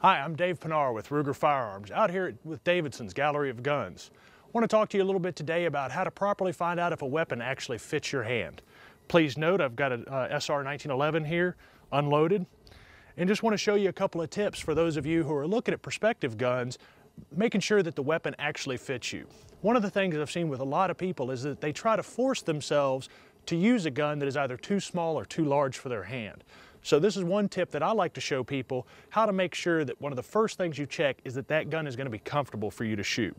Hi, I'm Dave Pienaar with Ruger Firearms, out here with Davidson's Gallery of Guns. I want to talk to you a little bit today about how to properly find out if a weapon actually fits your hand. Please note I've got a SR 1911 here, unloaded, and just want to show you a couple of tips for those of you who are looking at prospective guns, making sure that the weapon actually fits you. One of the things that I've seen with a lot of people is that they try to force themselves to use a gun that is either too small or too large for their hand. So this is one tip that I like to show people, how to make sure that one of the first things you check is that that gun is going to be comfortable for you to shoot.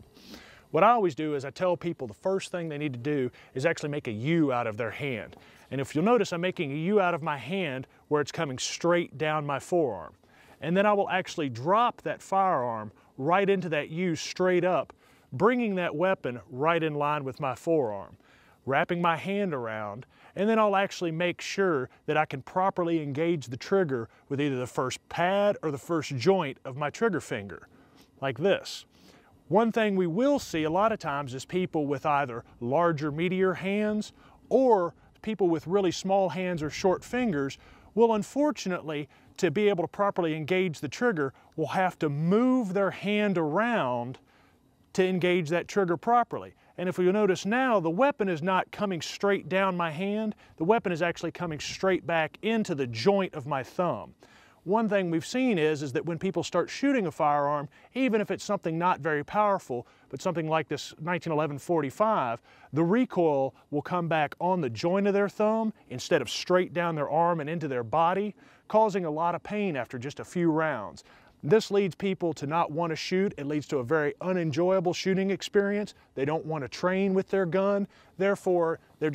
What I always do is I tell people the first thing they need to do is actually make a U out of their hand. And if you'll notice, I'm making a U out of my hand where it's coming straight down my forearm. And then I will actually drop that firearm right into that U straight up, bringing that weapon right in line with my forearm, wrapping my hand around, and then I'll actually make sure that I can properly engage the trigger with either the first pad or the first joint of my trigger finger, like this. One thing we will see a lot of times is people with either larger, meatier hands or people with really small hands or short fingers will, unfortunately, to be able to properly engage the trigger, will have to move their hand around to engage that trigger properly. And if you'll notice now, the weapon is not coming straight down my hand, the weapon is actually coming straight back into the joint of my thumb. One thing we've seen is that when people start shooting a firearm, even if it's something not very powerful, but something like this 1911 45, the recoil will come back on the joint of their thumb instead of straight down their arm and into their body, causing a lot of pain after just a few rounds. This leads people to not want to shoot. It leads to a very unenjoyable shooting experience. They don't want to train with their gun. Therefore, they're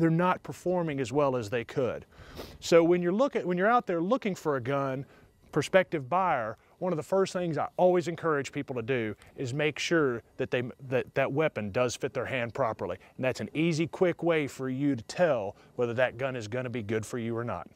not performing as well as they could. So when you're out there looking for a gun, prospective buyer, one of the first things I always encourage people to do is make sure that that weapon does fit their hand properly. And that's an easy, quick way for you to tell whether that gun is going to be good for you or not.